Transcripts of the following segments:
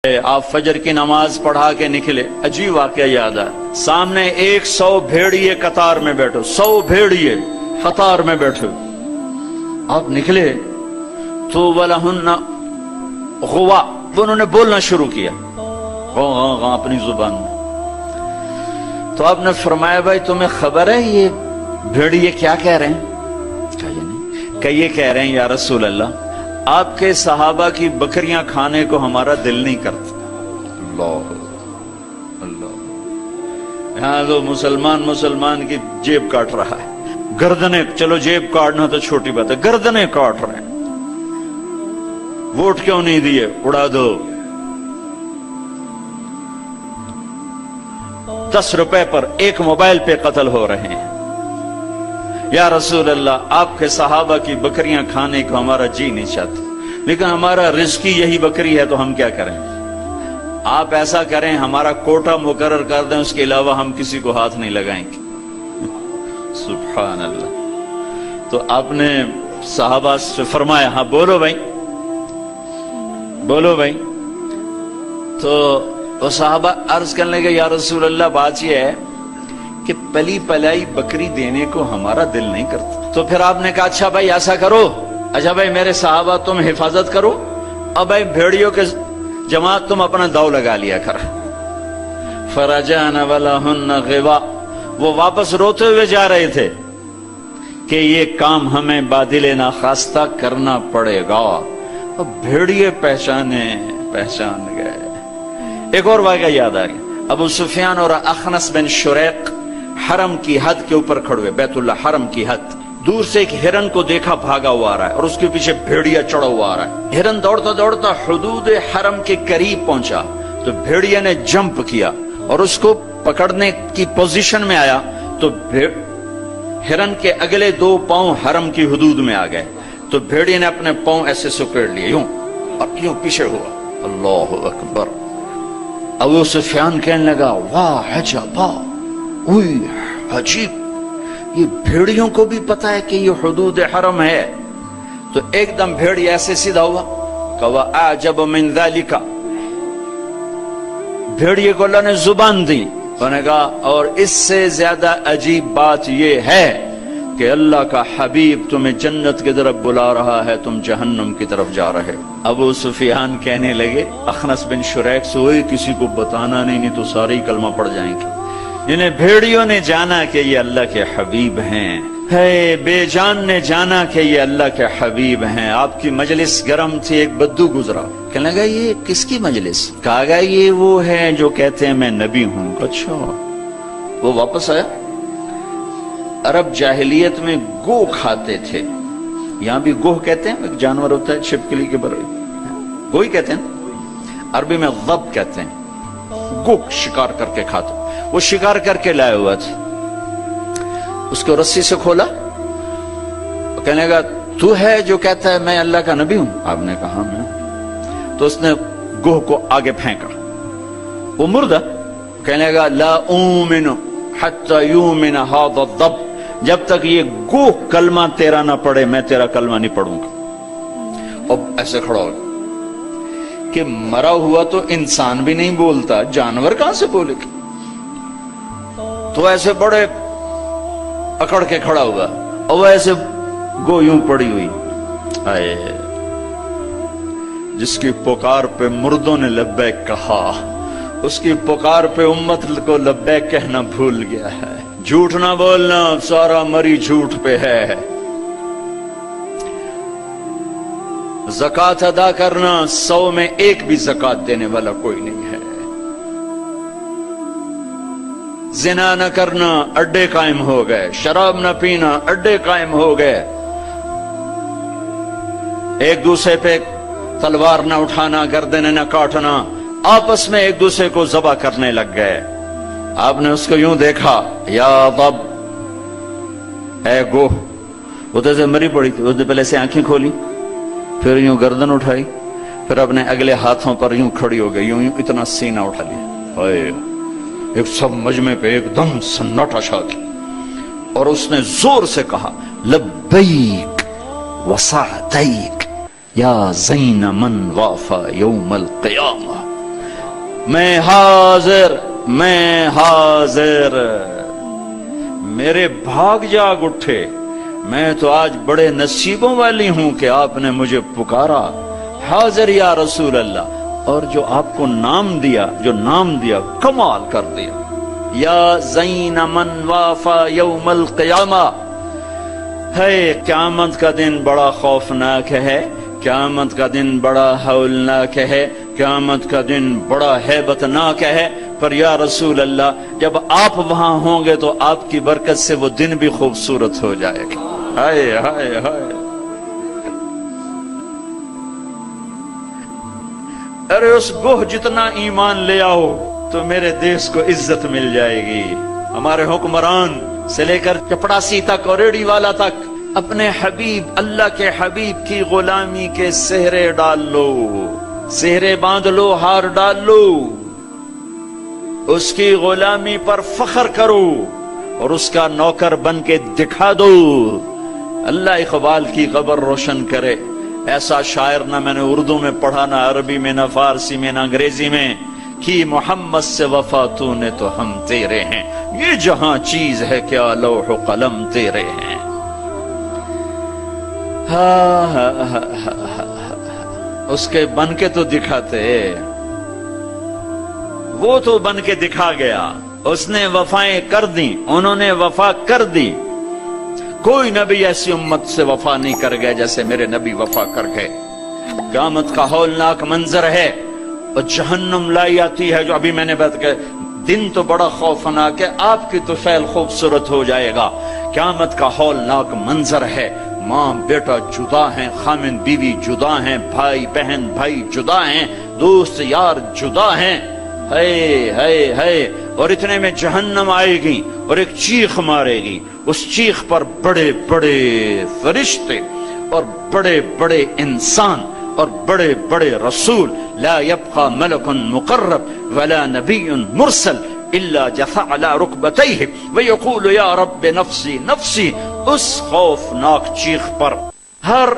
آپ فجر کی نماز پڑھا کے نکلے، عجیب واقعہ یاد آیا، سامنے 100 بھیڑیے قطار میں بیٹھو، 100 بھیڑیے قطار میں بیٹھو، آپ نکلے تو وَلَهُنَّ غُوَا، انہوں نے بولنا شروع کیا اپنی زبان میں، تو آپ نے فرمایا بھائی تمہیں خبر ہے یہ بھیڑیے کیا کہہ رہے ہیں؟ کہ یہ کہہ رہے ہیں یا رسول اللہ آپ کے صحابہ کی بکریاں کھانے کو ہمارا دل نہیں کرتا۔ اللہ اللہ، یہاں تو مسلمان کی جیب کاٹ رہا ہے، گردنیں، چلو جیب کاٹنا تو چھوٹی بات ہے، گردنیں کاٹ رہے ہیں، ووٹ کیوں نہیں دیے، اڑا دو، 10 روپے پر ایک موبائل پہ قتل ہو رہے ہیں۔ یا رسول اللہ آپ کے صحابہ کی بکریاں کھانے کو ہمارا جی نہیں چاہتا، لیکن ہمارا رزقی یہی بکری ہے تو ہم کیا کریں؟ آپ ایسا کریں ہمارا کوٹا مقرر کر دیں، اس کے علاوہ ہم کسی کو ہاتھ نہیں لگائیں گے۔ سبحان اللہ۔ تو آپ نے صحابہ سے فرمایا ہاں بولو بھائی، بولو بھائی۔ تو وہ صحابہ عرض کرنے لگے یا رسول اللہ بات یہ ہے کہ پلی پلائی بکری دینے کو ہمارا دل نہیں کرتا۔ تو پھر آپ نے کہا اچھا بھائی ایسا کرو، اچھا بھائی میرے صحابہ تم حفاظت کرو، اب بھائی بھیڑیوں کے جماعت تم اپنا داؤ لگا لیا کر۔ فرجعنا ولہن غوا، وہ واپس روتے ہوئے جا رہے تھے کہ یہ کام ہمیں بادل ناخواستہ کرنا پڑے گا۔ اب بھیڑیے پہچان گئے۔ ایک اور واقعہ یاد آ گیا، ابو سفیان اور اخنس بن شریق حرم کی حد کے اوپر کھڑے ہوئے، بیت اللہ حرم کی حد، دور سے ایک ہرن کو دیکھا بھاگا ہوا آ رہا ہے اور اس کے پیچھے بھیڑیا چڑھا ہوا آ رہا ہے۔ ہرن دوڑتا دوڑتا حدود حرم کے قریب پہنچا تو بھیڑیا نے جمپ کیا اور اس کو پکڑنے کی پوزیشن میں آیا تو ہرن کے اگلے 2 پاؤں حرم کی حدود میں آ گئے، تو بھیڑیا نے اپنے پاؤں ایسے سکیڑ لیے یوں اور یوں پیچھے ہوا۔ اللہ اکبر۔ ابو سفیان کہنے لگا واہ عجبا، اوئی عجیب، یہ بھیڑیوں کو بھی پتا ہے کہ یہ حدود حرم ہے۔ تو ایک دم بھیڑی ایسے سیدھا ہوا کہ وَأَعْجَبُ مِنْ ذَلِكَ، بھیڑیے کو اللہ نے زبان دی، انہوں نے کہا اور اس سے زیادہ عجیب بات یہ ہے کہ اللہ کا حبیب تمہیں جنت کی طرف بلا رہا ہے، تم جہنم کی طرف جا رہے۔ ابو سفیان کہنے لگے اخنس بن شریق سے وہی کسی کو بتانا نہیں تو سارے ہی کلمہ پڑ جائیں گے۔ انہیں بھیڑیوں نے جانا کہ یہ اللہ کے حبیب ہیں، ہے بے جان نے جانا کہ یہ اللہ کے حبیب ہیں۔ آپ کی مجلس گرم تھی، ایک بدو گزرا، کہنے لگا یہ کس کی مجلس؟ کہا گیا یہ وہ ہے جو کہتے ہیں میں نبی ہوں۔ اچھا۔ وہ واپس آیا۔ عرب جاہلیت میں گو کھاتے تھے، یہاں بھی گوہ کہتے ہیں، ایک جانور ہوتا ہے چھپکلی کے برابر، گوہی کہتے ہیں، عربی میں ضب کہتے ہیں، گو شکار کر کے کھاتے۔ وہ شکار کر کے لائے ہوا تھا، اس کو رسی سے کھولا، کہنے لگا تو ہے جو کہتا ہے میں اللہ کا نبی ہوں؟ آپ نے کہا میں۔ تو اس نے گوہ کو آگے پھینکا، وہ مردہ، کہنے لگا لا اومن حتی یومن ھذا الضب، جب تک یہ گوہ کلمہ تیرا نہ پڑھے میں تیرا کلمہ نہیں پڑھوں گا۔ اب ایسے کھڑا ہو کہ مرا ہوا تو انسان بھی نہیں بولتا، جانور کہاں سے بولے گا؟ تو ایسے بڑے اکڑ کے کھڑا ہوا اور ایسے گو یوں پڑی ہوئی، آئے جس کی پکار پہ مردوں نے لبیک کہا، اس کی پکار پہ امت کو لبیک کہنا بھول گیا ہے۔ جھوٹ نہ بولنا، سارا مری جھوٹ پہ ہے۔ زکوٰۃ ادا کرنا، 100 میں 1 بھی زکوٰۃ دینے والا کوئی نہیں ہے۔ زنا نہ کرنا، اڈے قائم ہو گئے۔ شراب نہ پینا، اڈے قائم ہو گئے۔ ایک دوسرے پہ تلوار نہ اٹھانا، گردنیں نہ کاٹنا، آپس میں ایک دوسرے کو ذبح کرنے لگ گئے۔ آپ نے اس کو یوں دیکھا، یا ضب، اے گوہ، وہ تو مری پڑی تھی، اس نے پہلے سے آنکھیں کھولی، پھر یوں گردن اٹھائی، پھر اپنے اگلے ہاتھوں پر یوں کھڑی ہو گئی، یوں اتنا سینہ اٹھا لیا، ایک سب مجمع پہ ایک دم سناٹا چھا گیا، اور اس نے زور سے کہا لبیک وسعدیک یا زین من وافا یوم القیامہ، میں حاضر، میں حاضر۔ میرے بھاگ جاگ اٹھے، میں تو آج بڑے نصیبوں والی ہوں کہ آپ نے مجھے پکارا، حاضر یا رسول اللہ۔ اور جو آپ کو نام دیا، جو نام دیا، کمال کر دیا۔ یا زین من وافا یوم القیامہ، ہے قیامت کا دن بڑا خوفناک ہے، قیامت کا دن بڑا ہولناک ہے، قیامت کا دن بڑا ہیبتناک ہے، پر یا رسول اللہ جب آپ وہاں ہوں گے تو آپ کی برکت سے وہ دن بھی خوبصورت ہو جائے گا۔ ہائے ہائے ہائے، ارے اس گوہ جتنا ایمان لے آؤ تو میرے دیس کو عزت مل جائے گی۔ ہمارے حکمران سے لے کر چپڑاسی تک اور ریڑھی والا تک اپنے حبیب، اللہ کے حبیب کی غلامی کے سہرے ڈال لو، سہرے باندھ لو، ہار ڈال لو، اس کی غلامی پر فخر کرو اور اس کا نوکر بن کے دکھا دو۔ اللہ اقبال کی قبر روشن کرے۔ ایسا شاعر نہ میں نے اردو میں پڑھا، نہ عربی میں، نہ فارسی میں، نہ انگریزی میں، کہ محمد سے وفا تو نے تو ہم تیرے ہیں، یہ جہاں چیز ہے کیا لوح و قلم تیرے ہیں۔ اس کے بن کے تو دکھاتے، وہ تو بن کے دکھا گیا، اس نے وفائیں کر دی، انہوں نے وفا کر دی۔ کوئی نبی ایسی امت سے وفا نہیں کر گیا جیسے میرے نبی وفا کر گئے۔ قیامت کا ہولناک منظر ہے، اور جہنم لائی آتی ہے، جو ابھی میں نے بات کہ دن تو بڑا خوفناک ہے، آپ کی تو فعل خوبصورت ہو جائے گا۔ قیامت کا ہولناک منظر ہے، ماں بیٹا جدا ہیں، خامن بیوی جدا ہیں، بھائی بہن بھائی جدا ہیں، دوست یار جدا ہیں، ہے ہے ہے۔ اور اتنے میں جہنم آئے گی اور ایک چیخ مارے گی، اس چیخ پر بڑے بڑے فرشتے اور بڑے بڑے انسان اور بڑے بڑے رسول، لا يبقى ملک مقرب ولا نبی مرسل الا جثى على ركبتيه ويقول یا رب نفسی نفسی۔ اس خوفناک چیخ پر ہر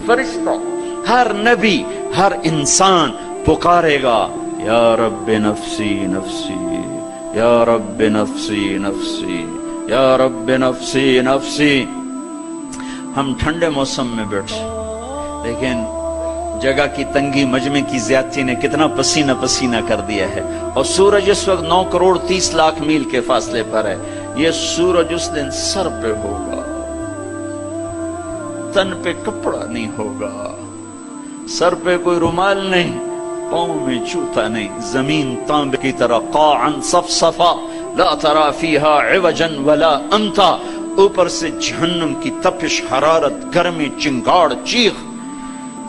فرشتہ، ہر نبی، ہر انسان پکارے گا، یا رب نفسی نفسی، یا رب نفسی نفسی، یا رب نفسی نفسی۔ ہم ٹھنڈے موسم میں بیٹھے، لیکن جگہ کی تنگی، مجمع کی زیادتی نے کتنا پسینہ پسینہ کر دیا ہے، اور سورج اس وقت 9 کروڑ 30 لاکھ میل کے فاصلے پر ہے۔ یہ سورج اس دن سر پہ ہوگا، تن پہ کپڑا نہیں ہوگا، سر پہ کوئی رومال نہیں، پاؤں میں جوتا نہیں، زمین تانبے کی طرح قاعا صفصفا لا ترى فيها عوجا ولا امتا۔ اوپر سے جہنم کی تپش، حرارت، گرمی، چنگاڑ، چیخ۔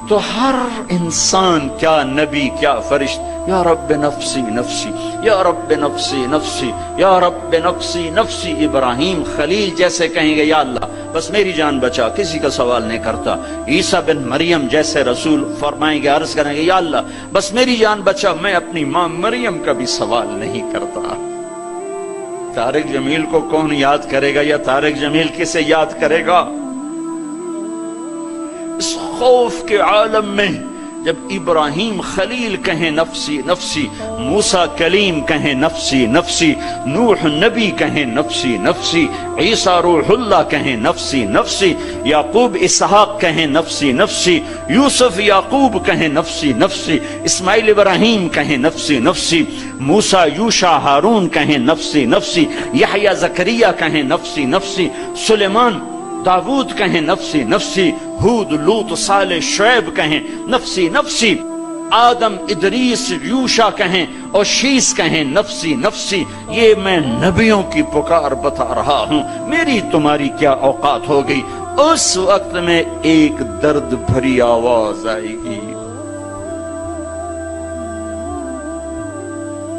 تو ہر انسان، کیا نبی کیا فرشت، یا رب نفسی نفسی، یا رب نفسی نفسی، یا رب نفسی نفسی۔ ابراہیم خلیل جیسے کہیں گے یا اللہ بس میری جان بچا، کسی کا سوال نہیں کرتا۔ عیسیٰ بن مریم جیسے رسول فرمائیں گے، عرض کریں گے یا اللہ بس میری جان بچا، میں اپنی ماں مریم کا بھی سوال نہیں کرتا۔ طارق جمیل کو کون یاد کرے گا، یا طارق جمیل کسے یاد کرے گا؟ اس خوف کے عالم میں جب ابراہیم خلیل کہیں نفسی نفسی، موسیٰ کلیم کہیں نفسی نفسی، نوح نبی کہیں نفسی نفسی، عیسیٰ روح اللہ کہیں نفسی نفسی، یعقوب اسحاق کہیں نفسی نفسی، یوسف یعقوب کہیں نفسی نفسی، اسماعیل ابراہیم کہیں نفسی نفسی، موسیٰ یوشع ہارون کہیں نفسی نفسی، یحییٰ زکریا کہیں نفسی نفسی، سلیمان داود کہیں نفسی نفسی، ہود لوط صالح شعیب کہیں نفسی نفسی، آدم ادریس یوشع کہیں اور شیس کہیں نفسی نفسی۔ یہ میں نبیوں کی پکار بتا رہا ہوں، میری تمہاری کیا اوقات ہو گئی۔ اس وقت میں ایک درد بھری آواز آئے گی،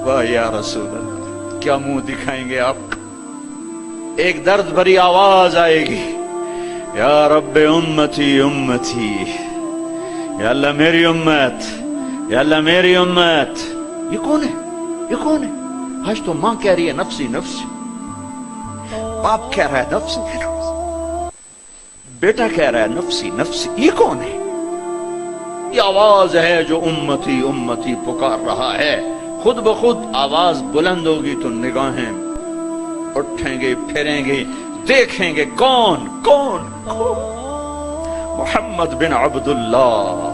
واہ یا رسول اللہ، کیا منہ دکھائیں گے آپ کا؟ ایک درد بھری آواز آئے گی، یا رب امتی امتی، یا اللہ میری امت، یا اللہ میری امت۔ یہ کون ہے؟ یہ کون ہے؟ آج تو ماں کہہ رہی ہے نفسی نفسی، باپ کہہ رہا ہے نفسی نفسی، بیٹا کہہ رہا ہے نفسی نفسی، یہ کون ہے؟ یہ آواز ہے جو امتی امتی پکار رہا ہے۔ خود بخود آواز بلند ہوگی تو نگاہیں اٹھیں گے، پھریں گے، دیکھیں گے کون کون کون؟ محمد بن عبداللہ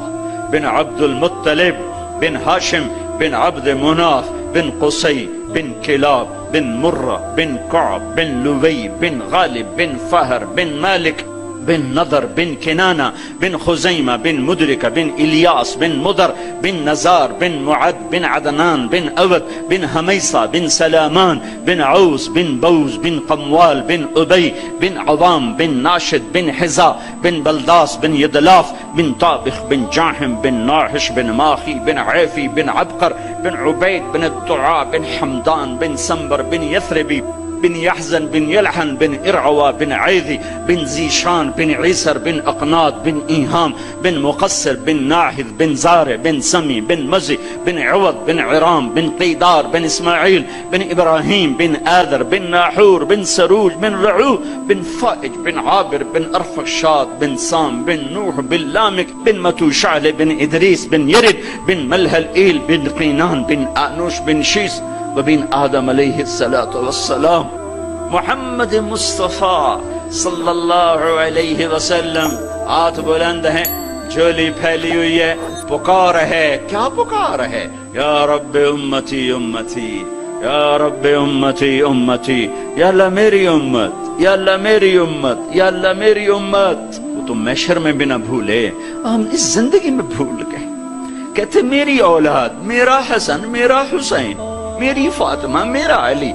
بن عبد المطلب بن ہاشم بن عبد مناف بن قصی بن کلاب بن مرہ بن کعب بن لوی بن غالب بن فہر بن مالک بن نضر بن کنانہ بن خزیمہ بن مدرکہ بن الیاس بن مدر بن نزار بن معد بن عدنان بن اود بن حمیصہ بن سلامان بن عوس بن بوز بن قموال بن ابی بن عوام بن ناشد بن حزا بن بلداس بن یدلاف بن طابخ بن جاحم بن ناحش بن ماخی بن عیفی بن عبقر بن عبید بن الدعاء بن حمدان بن سنبر بن یثربی بن يحزن بن يلحن بن إرعوى بن عيذي بن زيشان بن عيسر بن أقناط بن إيهام بن مقصر بن ناحذ بن زارع بن سمي بن مزي بن عوض بن عرام بن قيدار بن إسماعيل بن إبراهيم بن آذر بن ناحور بن سروج بن رعو بن فائج بن عابر بن أرفخشاد بن سام بن نوح بن لامك بن متوشعل بن إدريس بن يرد بن ملهل إيل بن قينان بن آنوش بن شيس وبن آدم علیہ الصلاۃ والسلام. محمد مصطفیٰ صلی اللہ علیہ وسلم ہاتھ بلند ہیں، جھولی پھیلی ہوئی ہے، پکار ہے. کیا پکار ہے؟ یا رب امتی امتی، یا رب امتی امتی، یا اللہ میری امت، یا اللہ میری امت، یا اللہ میری امت. وہ تو محشر میں بھی نہ بھولے، ہم اس زندگی میں بھول گئے. کہتے میری اولاد، میرا حسن، میرا حسین، میری فاطمہ، میرا علی.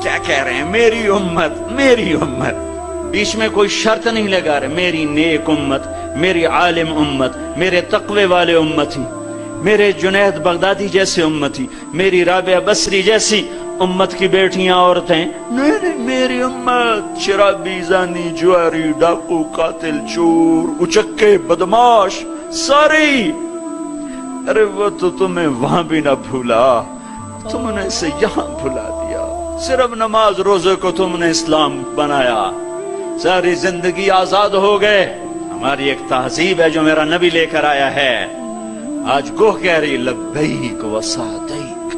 کیا کہہ رہے ہیں؟ میری امت، میری امت. بیچ میں کوئی شرط نہیں لگا رہے. میری نیک امت، میری عالم امت، میرے تقوی والے امتی، میرے جنید بغدادی جیسے امتی، میری رابعہ بصری جیسی امت کی بیٹیاں، عورتیں. نہیں، میری امت شرابی، زانی، جواری، ڈاکو، قاتل، چور، اچکے، بدماش، ساری. ارے وہ تو تمہیں وہاں بھی نہ بھولا، تم نے اسے یہاں بھلا دیا. صرف نماز روزے کو تم نے اسلام بنایا، ساری زندگی آزاد ہو گئے. ہماری ایک تہذیب ہے جو میرا نبی لے کر آیا ہے. آج گوہ کہہ رہی لبیک و سعدیک،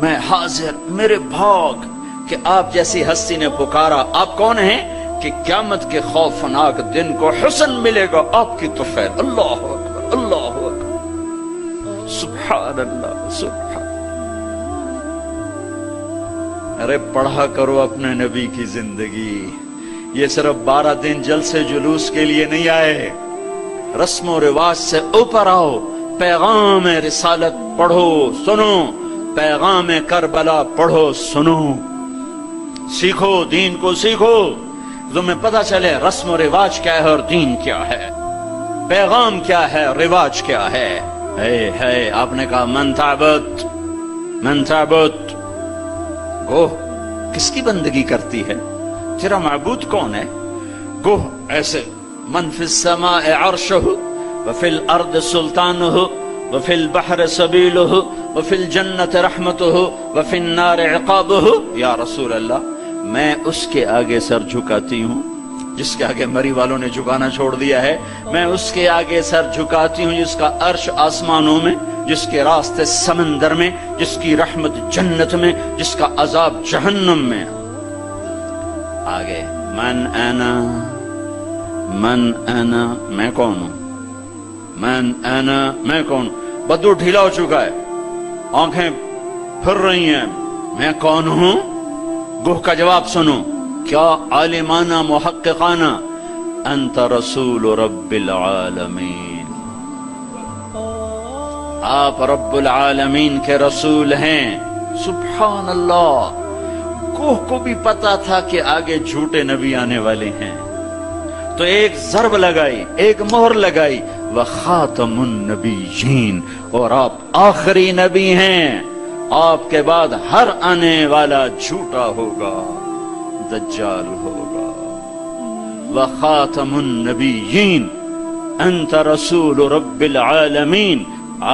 میں حاضر، میرے بھاگ کہ آپ جیسی ہستی نے پکارا. آپ کون ہیں؟ کہ قیامت کے خوفناک دن کو حسن ملے گا آپ کی طفیل. اللہ اکبر، اللہ اکبر، سبحان اللہ، سبحان. ارے پڑھا کرو اپنے نبی کی زندگی. یہ صرف 12 دن جلسے جلوس کے لیے نہیں آئے. رسم و رواج سے اوپر آؤ. پیغام رسالت پڑھو، سنو. پیغام کربلا پڑھو، سنو. سیکھو، دین کو سیکھو. تمہیں پتہ چلے رسم و رواج کیا ہے اور دین کیا ہے، پیغام کیا ہے، رواج کیا ہے. ہے آپ نے کہا من تعبد، من تعبد. گوہ کس کی بندگی کرتی ہے؟ تیرا معبود کون ہے؟ گوہ ایسے من فی السماء عرشہ وفی الارض سلطانہ وفی البحر سبیلہ وفی الجنت رحمتہ وفی النار عقابہ. یا رسول اللہ، میں اس کے آگے سر جھکاتی ہوں جس کے آگے مری والوں نے جھکانا چھوڑ دیا ہے. میں اس کے آگے سر جھکاتی ہوں جس کا عرش آسمانوں میں، جس کے راستے سمندر میں، جس کی رحمت جنت میں، جس کا عذاب جہنم میں. آگے من انا، من انا، میں کون ہوں؟ من انا، میں کون؟ بدو ڈھیلا ہو چکا ہے، آنکھیں پھر رہی ہیں. میں کون ہوں؟ گوہ کا جواب سنو. کیا عالمانہ محققانہ؟ انت رسول رب العالمین، آپ رب العالمین کے رسول ہیں. سبحان اللہ. گوہ کو بھی پتا تھا کہ آگے جھوٹے نبی آنے والے ہیں، تو ایک ضرب لگائی، ایک مہر لگائی، وخاتم النبیین، اور آپ آخری نبی ہیں. آپ کے بعد ہر آنے والا جھوٹا ہوگا، دجال ہوگا. وخاتم النبیین، انت رسول رب العالمین،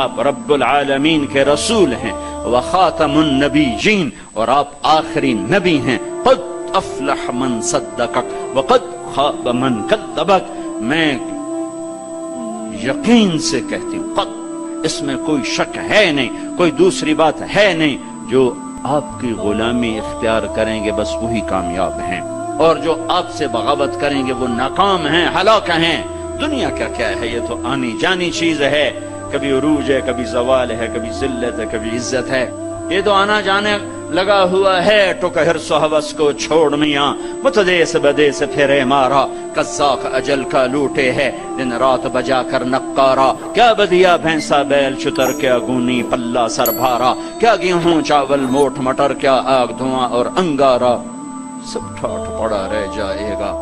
آپ رب العالمین کے رسول ہیں. وخاتم النبیین، اور آپ آخری نبی ہیں. قد افلح من صدقک وقد خاب من کذبک. میں یقین سے کہتی ہوں، قد اس میں کوئی شک ہے نہیں، کوئی دوسری بات ہے نہیں، جو آپ کی غلامی اختیار کریں گے بس وہی کامیاب ہیں، اور جو آپ سے بغاوت کریں گے وہ ناکام ہیں، ہلاک ہیں۔ دنیا کا کیا ہے، یہ تو آنی جانی چیز ہے، کبھی عروج ہے، کبھی زوال ہے، کبھی ذلت ہے، کبھی عزت ہے، یہ تو آنا جانے لگا ہوا ہے۔ ٹک حرص و حوث کو چھوڑ میاں، متدیس بدیس پھرے مارا، قزاق اجل کا لوٹے ہے دن رات بجا کر نقارا۔ کیا بدیا بھینسا بیل شتر، کیا گونی پلہ سر بھارا، کیا گیہوں چاول موٹ مٹر، کیا آگ دھواں اور انگارا، سب ٹھاٹ پڑا رہ جائے گا۔